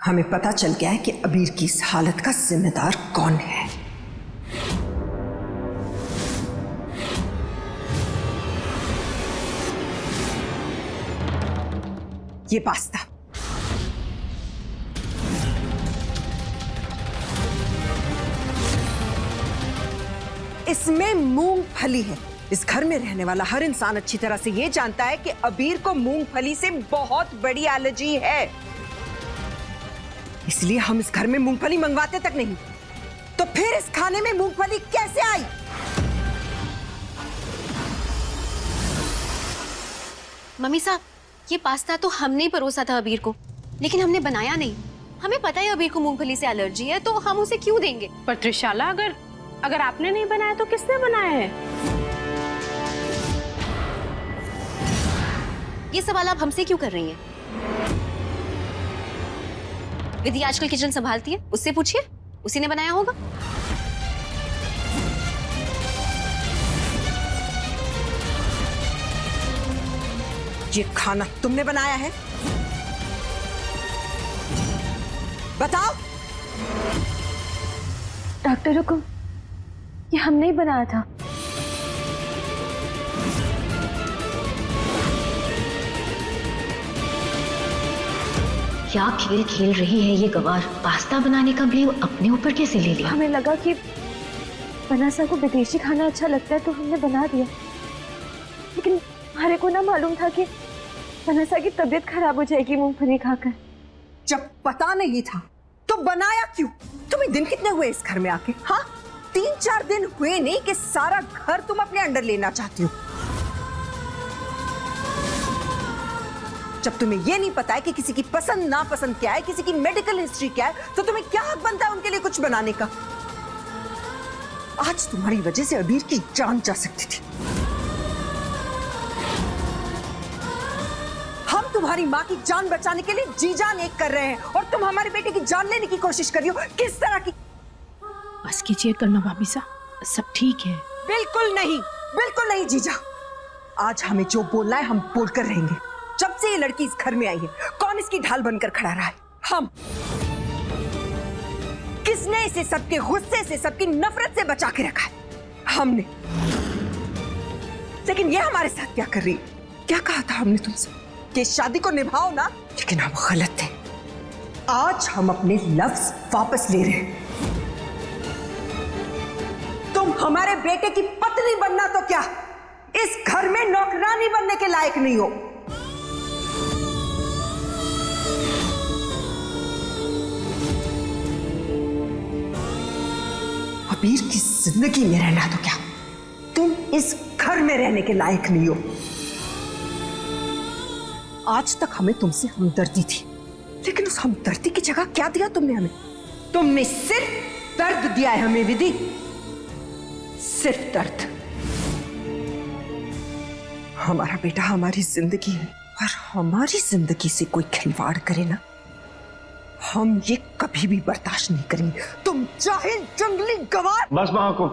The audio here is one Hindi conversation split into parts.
हमें पता चल गया है कि अबीर की इस हालत का जिम्मेदार कौन है। ये पास्ता, इसमें मूंगफली है। इस घर में रहने वाला हर इंसान अच्छी तरह से ये जानता है कि अबीर को मूंगफली से बहुत बड़ी एलर्जी है, इसलिए हम इस घर में मूंगफली मंगवाते तक नहीं। तो फिर इस खाने में मूंगफली कैसे आई? मम्मी साहब, ये पास्ता तो हमने ही परोसा था अबीर को, लेकिन हमने बनाया नहीं। हमें पता है अबीर को मूंगफली से एलर्जी है, तो हम उसे क्यों देंगे? पर त्रिशाला, अगर आपने नहीं बनाया तो किसने बनाया है? ये सवाल आप हमसे क्यों कर रही हैं? विधि आजकल किचन संभालती है, उससे पूछिए, उसी ने बनाया होगा। ये खाना तुमने बनाया है? बताओ। डॉक्टर हुकुम, ये हमने ही बनाया था। क्या खेल खेल रही है ये गवार? पास्ता बनाने का ब्लेम अपने ऊपर कैसे ले लिया? हमें लगा कि बनासा को विदेशी खाना अच्छा लगता है तो हमने बना दिया, लेकिन हमारे को ना मालूम था कि बनासा की तबीयत खराब हो जाएगी मूंगफली खाकर। जब पता नहीं था तो बनाया क्यों? तुम्हें दिन कितने हुए इस घर में आके? हाँ, 3-4 दिन हुए नहीं कि सारा घर तुम अपने अंडर लेना चाहती हो। जब तुम्हें यह नहीं पता है कि किसी की पसंद नापसंद क्या है, किसी की मेडिकल हिस्ट्री क्या है, तो तुम्हें क्या हक बनता है उनके लिए कुछ बनाने का? आज तुम्हारी वजह से अबीर की जान जा सकती थी। हम तुम्हारी माँ की जान बचाने के लिए जी जान एक कर रहे हैं और तुम हमारे बेटे की जान लेने की कोशिश कर रही हो। किस तरह की? बस कीजिए करना भाभी साहब, सब ठीक है। बिल्कुल नहीं, बिल्कुल नहीं जीजा। आज हमें जो बोलना है हम बोलकर रहेंगे। जब से ये लड़की इस घर में आई है, कौन इसकी ढाल बनकर खड़ा रहा है? हम। किसने इसे सबके गुस्से से, सबकी नफरत से बचा के रखा है? हमने। लेकिन ये हमारे साथ क्या कर रही है? क्या कहा था हमने तुमसे कि शादी को निभाओ ना, लेकिन हम गलत थे। आज हम अपने लफ्ज वापस ले रहे हैं। तुम हमारे बेटे की पत्नी बनना तो क्या, इस घर में नौकरानी बनने के लायक नहीं हो। अबीर की जिंदगी में रहना तो क्या, तुम इस घर में रहने के लायक नहीं हो। आज तक हमें तुमसे हमदर्दी थी, लेकिन उस हमदर्दी की जगह क्या दिया तुमने हमें? तुमने सिर्फ दर्द दिया है हमें विधि, सिर्फ दर्द। हमारा बेटा हमारी जिंदगी है और हमारी जिंदगी से कोई खिलवाड़ करे ना, हम ये कभी भी बर्दाश्त नहीं करेंगे। तुम जाहिल जंगली गवार। बस मां को।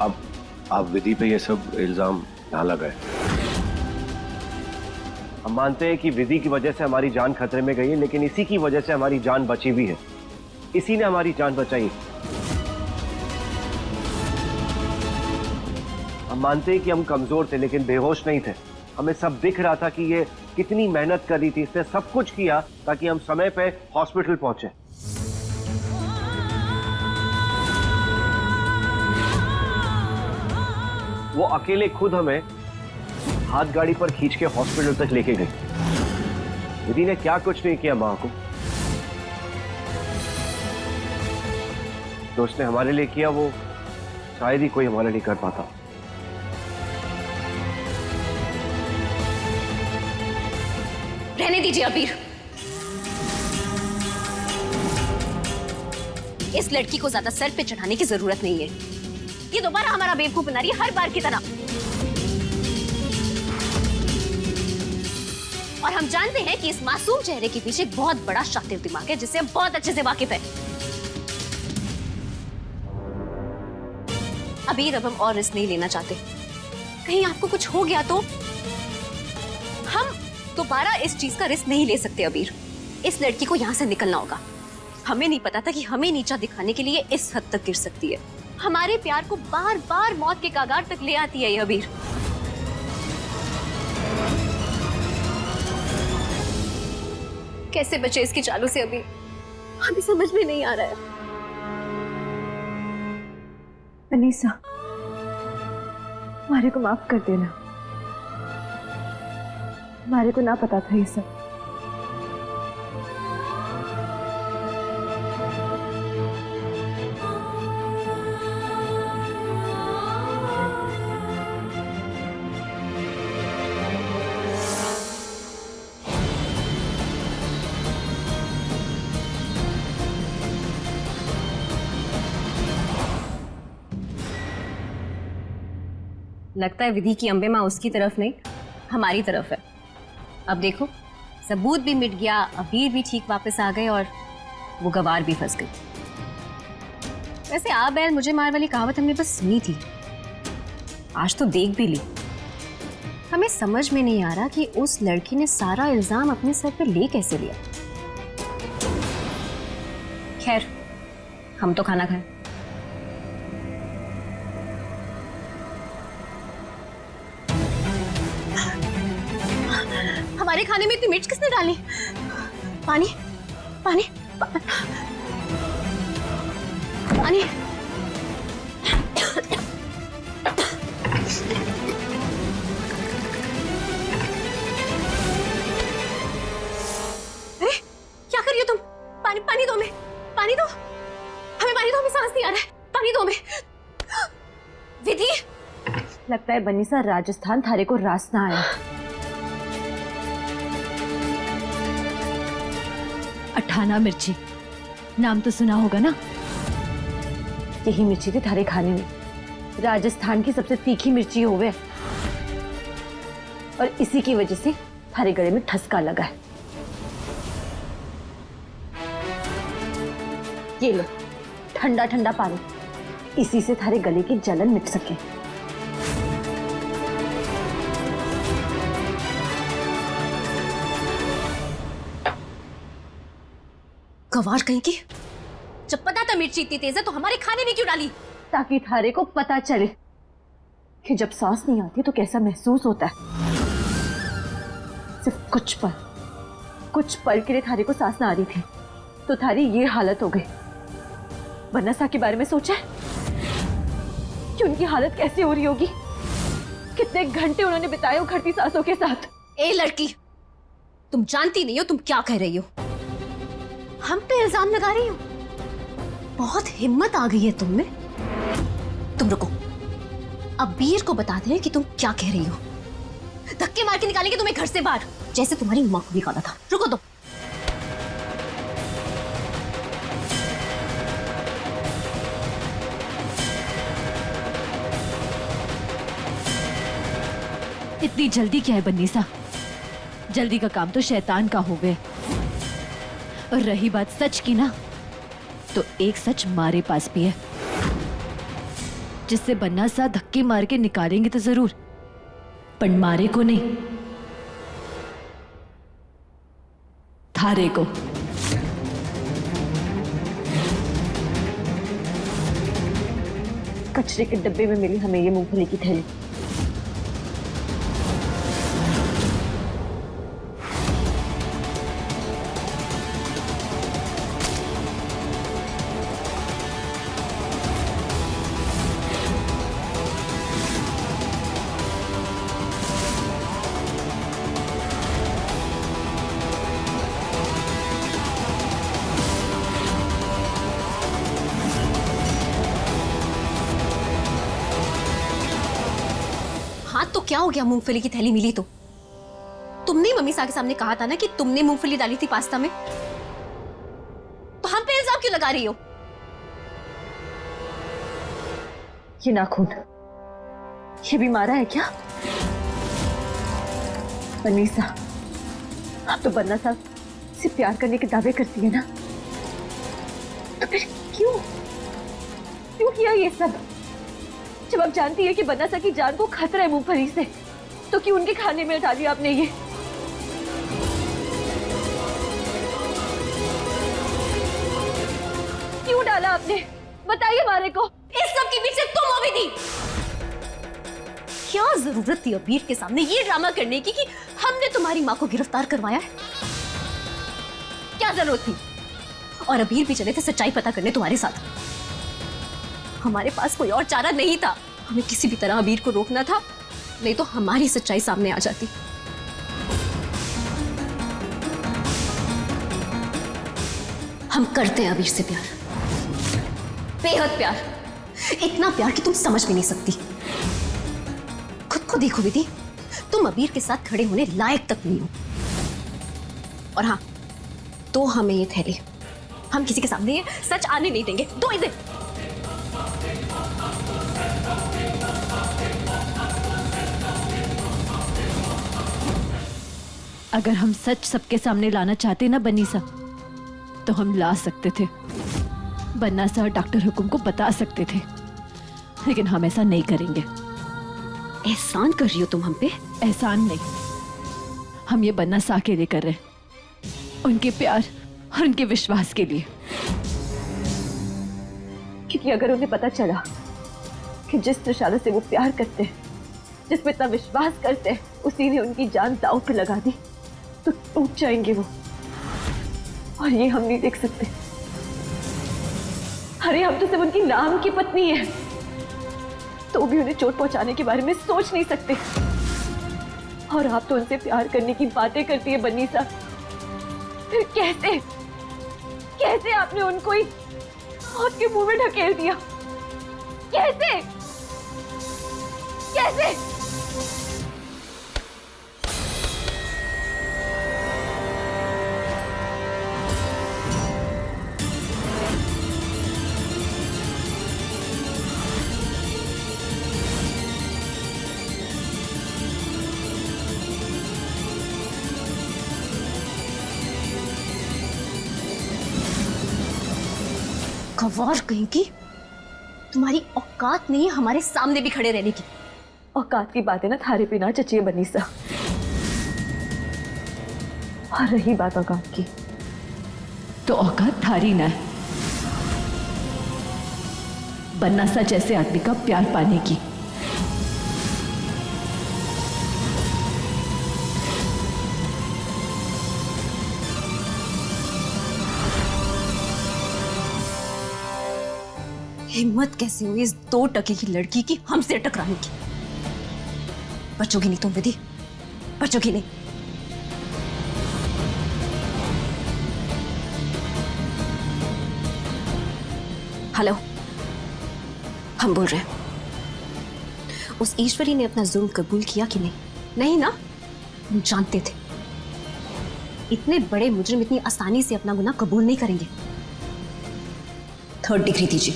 अब आप विधि पे ये सब इल्जाम ना लगाए। हम मानते हैं कि विधि की वजह से हमारी जान खतरे में गई है, लेकिन इसी की वजह से हमारी जान बची भी है। इसी ने हमारी जान बचाई। हम मानते हैं कि हम कमजोर थे, लेकिन बेहोश नहीं थे। हमें सब दिख रहा था कि ये कितनी मेहनत कर रही थी। इसने सब कुछ किया ताकि हम समय पे हॉस्पिटल पहुंचे। वो अकेले खुद हमें हाथ गाड़ी पर खींच के हॉस्पिटल तक लेके गई। विधि ने क्या कुछ नहीं किया मां को, तो उसने हमारे लिए किया वो शायद ही कोई हमारे लिए कर पाता। रहने दीजिए अबीर। इस लड़की को ज्यादा सर पे चढ़ाने की जरूरत नहीं है। ये दोबारा हमारा बेवकूफ बना रही है, हर बार की तरह। और हम जानते हैं कि इस मासूम चेहरे के पीछे एक बहुत बड़ा शातिर दिमाग है, जिससे हम बहुत अच्छे से वाकिफ है। अबीर, अब हम और रिस्क नहीं लेना चाहते। कहीं आपको कुछ हो गया तो हम दोबारा इस चीज का रिस्क नहीं ले सकते। अबीर, इस लड़की को यहाँ से निकलना होगा। हमें नहीं पता था कि हमें नीचा दिखाने के लिए इस हद तक गिर सकती है। हमारे प्यार को बार बार मौत के कगार तक ले आती है ये अबीर। कैसे बचे इसकी चालों से अबीर, हमें समझ में नहीं आ रहा है। अनीसा, हमारे को माफ कर देना। हमारे को ना पता था ये सब। लगता है विधि की अंबे माँ उसकी तरफ नहीं, हमारी तरफ है। अब देखो, सबूत भी मिट गया, अबीर भी ठीक वापस आ गए और वो गवार भी फंस गई। वैसे आ बैल मुझे मार वाली कहावत हमने बस सुनी थी, आज तो देख भी ली। हमें समझ में नहीं आ रहा कि उस लड़की ने सारा इल्जाम अपने सर पे ले कैसे लिया। खैर, हम तो खाना खाएं। हमारे खाने में इतनी मिर्च किसने डाली? पानी, पानी, पानी। क्या कर रही हो तुम? पानी, पानी दो हमें, पानी दो हमें, पानी दो हमें, सांस नहीं आ रहा है, पानी दो हमें। विधि, लगता है बनीसा राजस्थान थारे को रास ना आया। 58 मिर्ची नाम तो सुना होगा ना? यही मिर्ची थी थारे खाने में, राजस्थान की सबसे तीखी मिर्ची होवे, और इसी की वजह से थारे गले में ठसका लगा है। ये लो ठंडा ठंडा पानी, इसी से थारे गले की जलन मिट सके। गवार कहीं की, जब पता था मिर्ची इतनी तेज है तो हमारे खाने में क्यों डाली? ताकि थारे को पता चले कि जब सांस नहीं आती तो कैसा महसूस होता है। सिर्फ कुछ पल के लिए थारे को सांस ना आ रही थी तो थारी ये हालत हो गई। बनसा के बारे में सोचा है कि उनकी हालत कैसे हो रही होगी? कितने घंटे उन्होंने बिताए उखड़ती सांसों के साथ। ए लड़की, तुम जानती नहीं हो तुम क्या कह रही हो। हम पे इल्जाम लगा रही हो? बहुत हिम्मत आ गई है तुम में। तुम रुको, अबीर को बताते हैं कि तुम क्या कह रही हो। धक्के मार के निकालेंगे तुम्हें घर से बाहर, जैसे तुम्हारी माँ को निकाला था। रुको तो। इतनी जल्दी क्या है बन्नीसा? जल्दी का काम तो शैतान का होवे। और रही बात सच की ना, तो एक सच मारे पास भी है, जिससे बन्ना सा धक्के मार के निकालेंगे तो जरूर, पर मारे को नहीं, थारे को। कचरे के डब्बे में मिली हमें ये मूंगफली की थैली। हाँ तो क्या हो गया? मूंगफली की थैली मिली तो तुमने मम्मी सा के सामने कहा था ना कि तुमने मूंगफली डाली थी पास्ता में, तो हम पे इल्जाम क्यों लगा रही हो? ये नाखून, ये भी मारा है क्या? बनीसा, आप तो बन्ना साहब से प्यार करने के दावे करती है ना, तो फिर क्यों किया ये सब? जब आप जानती है कि बनासा की जान को खतरा है मूंगफली से, तो क्यों उनके खाने में डाल दिया आपने ये? क्यों डाला आपने? बताइए हमारे को। इस सब के पीछे तुम हो विधि। क्या जरूरत थी अबीर के सामने ये ड्रामा करने की कि हमने तुम्हारी माँ को गिरफ्तार करवाया है? क्या जरूरत थी? और अबीर भी चले थे सच्चाई पता करने तुम्हारे साथ। हमारे पास कोई और चारा नहीं था। हमें किसी भी तरह अबीर को रोकना था, नहीं तो हमारी सच्चाई सामने आ जाती। हम करते हैं अबीर से प्यार, बेहद प्यार, इतना प्यार कि तुम समझ भी नहीं सकती। खुद को देखो विधि, तुम अबीर के साथ खड़े होने लायक तक नहीं हो। और हाँ, तो हमें ये थैली, हम किसी के सामने ये सच आने नहीं देंगे। दो इसे। अगर हम सच सबके सामने लाना चाहते ना बनीसा, तो हम ला सकते थे। बनासा और डॉक्टर हुकुम को बता सकते थे, लेकिन हम ऐसा नहीं करेंगे। एहसान कर रही हो तुम हम पे? एहसान नहीं, हम ये बनासा के लिए कर रहे हैं, उनके प्यार और उनके विश्वास के लिए। क्योंकि अगर उन्हें पता चला कि जिस त्रिशाला से वो प्यार करते हैं, जिस पे इतना विश्वास करते हैं, उसी ने उनकी जान दांव पे लगा दी, तो टूट जाएंगे वो। और ये हम नहीं देख सकते। अरे हम तो सिर्फ उनकी नाम की पत्नी है, तो भी उन्हें चोट पहुंचाने के बारे में सोच नहीं सकते। और आप तो उनसे प्यार करने की बातें करती है बनीसा। फिर कैसे कैसे आपने उनको ही मौत के मुंह में ढकेल दिया? कैसे कैसे? गवार कहेंगी, तुम्हारी औकात नहीं है हमारे सामने भी खड़े रहने की। औकात की बातें ना थारे पे ना चचिए बनीसा। और रही बात औकात की, तो औकात थारी ना है बनासा जैसे आदमी का प्यार पाने की। हिम्मत कैसे हुई इस 2 टके की लड़की की हमसे टकराने की? बचोगी नहीं तुम विधि, बचोगी नहीं। हेलो, हम बोल रहे हैं। उस ईश्वरी ने अपना जुल्म कबूल किया कि नहीं? नहीं ना? हम जानते थे इतने बड़े मुजरिम इतनी आसानी से अपना गुनाह कबूल नहीं करेंगे। 3rd डिग्री दीजिए,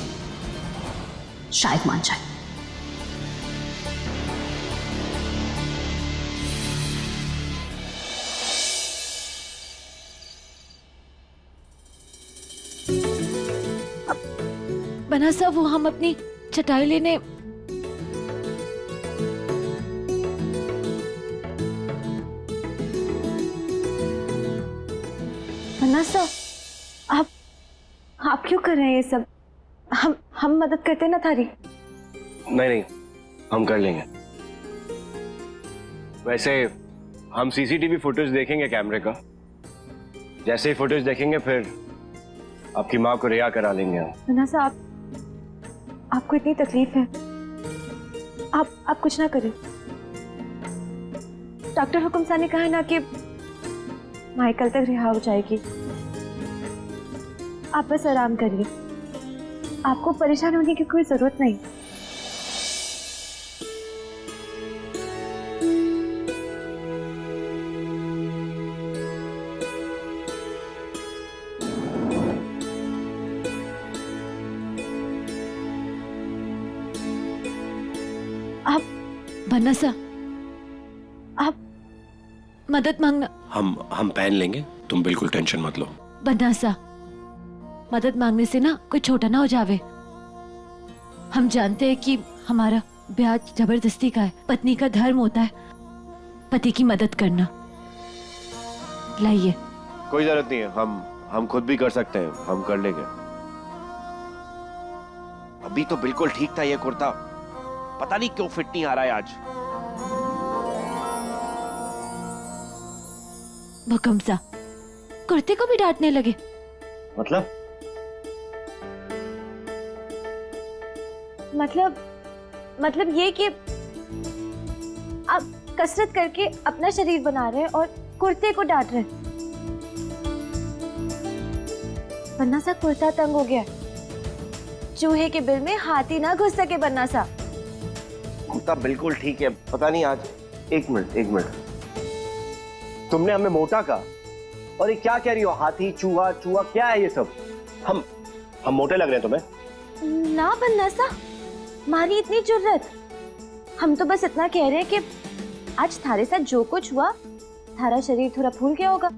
शायद मान जाए। बनासा, वो हम अपनी चटाई लेने बनासा, आप क्यों कर रहे हैं ये सब? हम मदद करते हैं ना थारी। नहीं, हम कर लेंगे। वैसे हम सीसीटीवी फुटेज देखेंगे कैमरे का। जैसे ही फुटेज देखेंगे फिर आपकी माँ को रिहा करा लेंगे हम। बनासा, आपको इतनी तकलीफ है, आप कुछ ना करें। डॉक्टर हुकुम साहब ने कहा ना कि माई कल तक रिहा हो जाएगी। आप बस आराम करिए, आपको परेशान होने की कोई जरूरत नहीं। आप बनासा, आप मदद मांगना। हम पहन लेंगे, तुम बिल्कुल टेंशन मत लो। बनासा, मदद मांगने से ना कोई छोटा ना हो जावे। हम जानते हैं कि हमारा ब्याह जबरदस्ती का है, पत्नी का धर्म होता है पति की मदद करना। लाइए। कोई जरूरत नहीं है, हम खुद भी कर सकते हैं, हम कर लेंगे। अभी तो बिल्कुल ठीक था ये कुर्ता, पता नहीं क्यों फिट नहीं आ रहा है आज। भूकंपसा कुर्ते को भी डांटने लगे। मतलब ये कि आप कसरत करके अपना शरीर बना रहे हैं और कुर्ते को डांट रहे हैं। बन्ना सा कुर्ता तंग हो गया, चूहे के बिल में हाथी ना घुस सके। बन्ना सा कुर्ता बिल्कुल ठीक है, पता नहीं आज। एक मिनट, तुमने हमें मोटा कहा और ये क्या कह रही हो? हाथी, चूहा क्या है ये सब? हम मोटे लग रहे हैं तुम्हें? ना बन्ना सा, मारी इतनी जुर्रत। हम तो बस इतना कह रहे हैं कि आज थारे साथ जो कुछ हुआ, थारा शरीर थोड़ा फूल गया होगा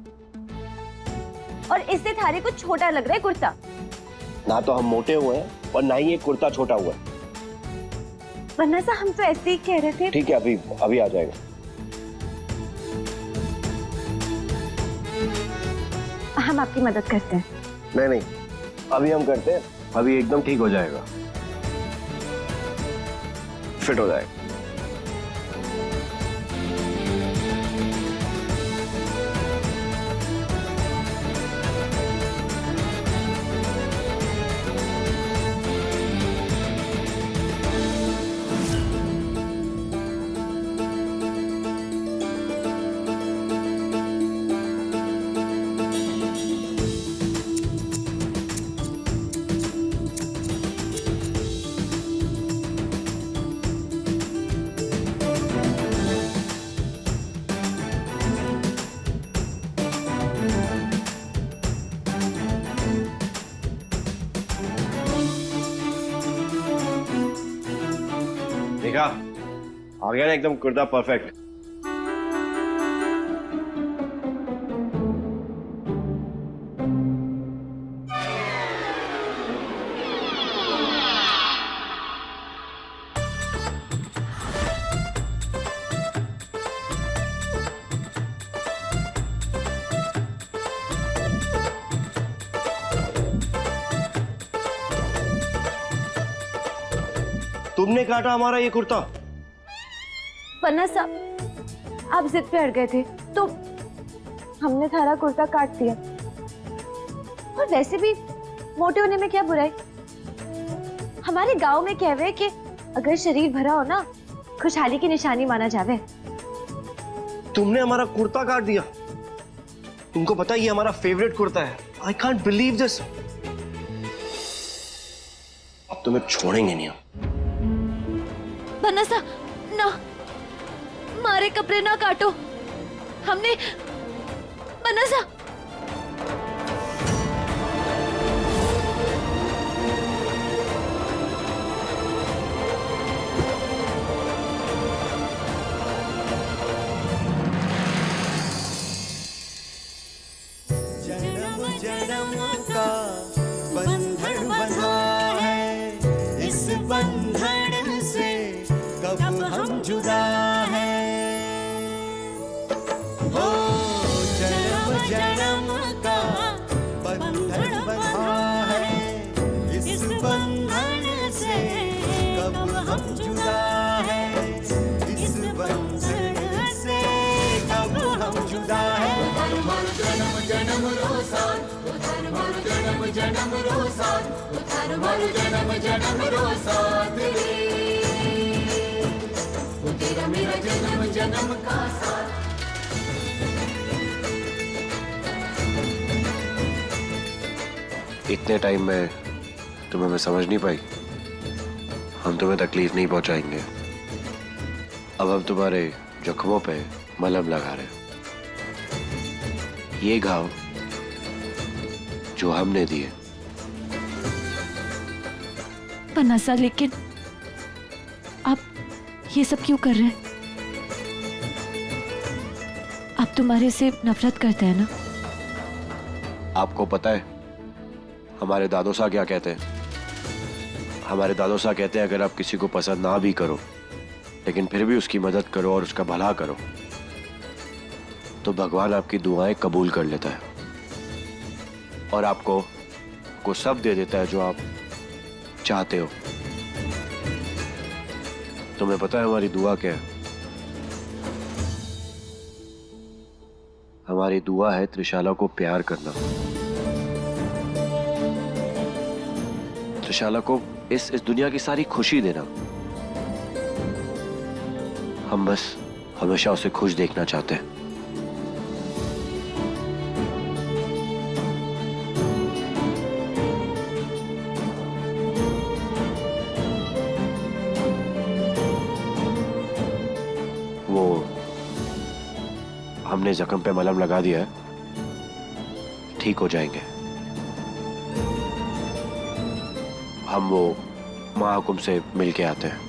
और इससे थारे को छोटा लग रहा है कुर्ता। ना तो हम मोटे हुए हैं और ना ही ये कुर्ता छोटा हुआ है। बन्ना सा हम तो ऐसे ही कह रहे थे। ठीक है, अभी आ जाएगा। हम आपकी मदद करते हैं। नहीं, अभी हम करते हैं, अभी एकदम ठीक हो जाएगा, फिट हो जाएगा। देखा, आ गया ना एकदम कुर्ता परफेक्ट। तुमने काटा हमारा ये कुर्ता? पन्ना साहब, आप जिद पे अड़ गए थे तो हमने थारा कुर्ता काट दिया। और वैसे भी मोटे होने में क्या बुराई? हमारे गांव में कहवे है कि अगर शरीर भरा हो ना, खुशहाली की निशानी माना जावे। तुमने हमारा कुर्ता काट दिया? तुमको पता है ये हमारा फेवरेट कुर्ता है। I can't believe this. अब तुम्हें छोड़ेंगे नहीं हम। बन्ना सा, ना, मारे कपड़े ना काटो। हमने बन्ना सा, जन्म जन्म का बंधन बंधा है, इस बंधन से कब हम जुदा हैं। हो जन्म जन्म का बंधन बंधा है, इस बंधन से कब हम जुदा हैं। इस बंधन से कब हम जुदा हैं। जन्म जन्म रोसान, जन्म जन्म रोसान, जन्म जन्म रोसान तेरा मेरा जन्म जन्म का साथ। इतने टाइम में तुम्हें मैं समझ नहीं पाई। हम तुम्हें तकलीफ नहीं पहुंचाएंगे। अब हम तुम्हारे जख्मों पे मलहम लगा रहे हैं। ये घाव जो हमने दिए। बन्ना सा, लेकिन आप ये सब क्यों कर रहे हैं? आप तुम्हारे से नफरत करते हैं ना? आपको पता है हमारे दादो सा क्या कहते हैं? हमारे दादो साहब कहते हैं अगर आप किसी को पसंद ना भी करो लेकिन फिर भी उसकी मदद करो और उसका भला करो तो भगवान आपकी दुआएं कबूल कर लेता है और आपको सब दे देता है जो आप चाहते हो। तुम्हें पता है हमारी दुआ क्या है? हमारी दुआ है त्रिशाला को प्यार करना, त्रिशाला को इस दुनिया की सारी खुशी देना। हम बस हमेशा उसे खुश देखना चाहते हैं। वो हमने जख्म पे मलहम लगा दिया है, ठीक हो जाएंगे। हम वो महाकुंभ से मिलके आते हैं।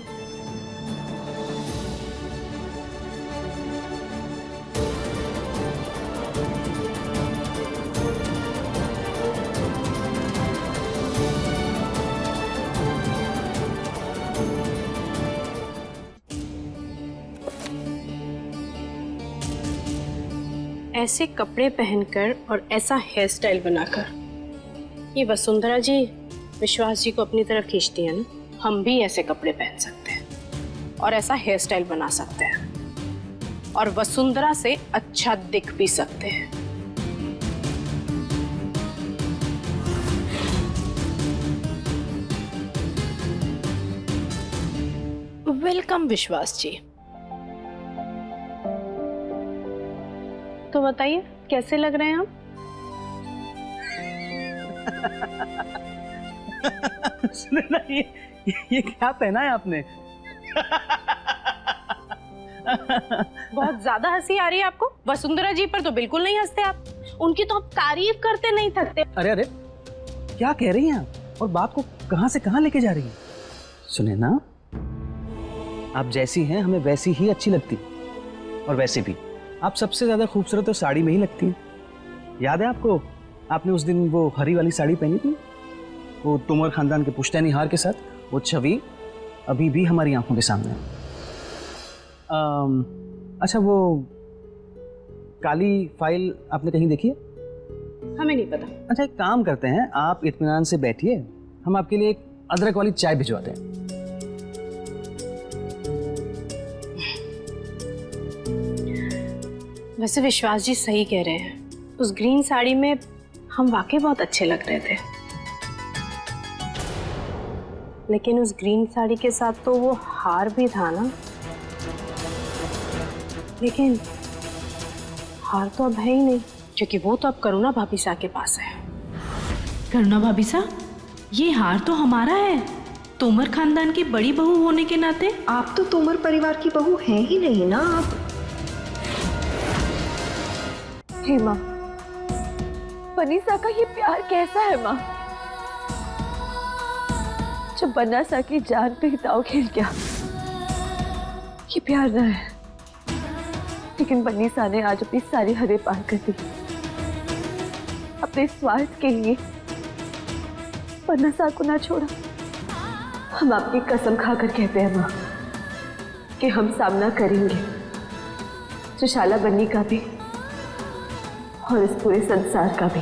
ऐसे कपड़े पहनकर और ऐसा हेयर स्टाइल बनाकर ये वसुंधरा जी विश्वास जी को अपनी तरफ खींचती है ना। हम भी ऐसे कपड़े पहन सकते हैं और ऐसा हेयर स्टाइल बना सकते हैं और वसुंधरा से अच्छा दिख भी सकते हैं। वेलकम विश्वास जी। तो बताइए कैसे लग रहे हैं आप? सुने ना, ये क्या पहना है आपने? बहुत ज्यादा हंसी आ रही है आपको। वसुंधरा जी पर तो बिल्कुल नहीं हंसते आप, उनकी तो आप तारीफ करते नहीं थकते। अरे अरे क्या कह रही हैं आप, और बात को कहां से कहां लेके जा रही हैं? सुने ना, आप जैसी हैं हमें वैसी ही अच्छी लगती, और वैसे भी आप सबसे ज्यादा खूबसूरत तो साड़ी में ही लगती हैं। याद है आपको, आपने उस दिन वो हरी वाली साड़ी पहनी थी, वो तोमर खानदान के पुश्तैनी हार के साथ। वो छवि अभी भी हमारी आंखों के सामने है। अच्छा, वो काली फाइल आपने कहीं देखी है? हमें नहीं पता। अच्छा, एक काम करते हैं, आप इत्मीनान से बैठिए, हम आपके लिए एक अदरक वाली चाय भिजवाते हैं। वैसे विश्वास जी सही कह रहे हैं, उस ग्रीन साड़ी में हम वाकई बहुत अच्छे लग रहे थे, लेकिन उस ग्रीन साड़ी के साथ तो वो हार भी था ना। लेकिन हार तो अब है ही नहीं, क्योंकि वो तो अब करुणा भाभी सा के पास है। करुणा भाभी सा, ये हार तो हमारा है। तोमर खानदान की बड़ी बहू होने के नाते आप तो तोमर परिवार की बहू हैं ही नहीं ना। आप हे माँ, बनीसा का ये प्यार कैसा है माँ? जब बनीसा की जान पे दाव खेल गया, ये प्यार ना है। लेकिन बनीसा ने आज अपनी सारी हदें पार कर दी अपने स्वार्थ के लिए। बनीसा को ना छोड़ा। हम आपकी कसम खाकर कहते हैं माँ कि हम सामना करेंगे त्रिशाला बन्नी का भी और इस पूरे संसार का भी।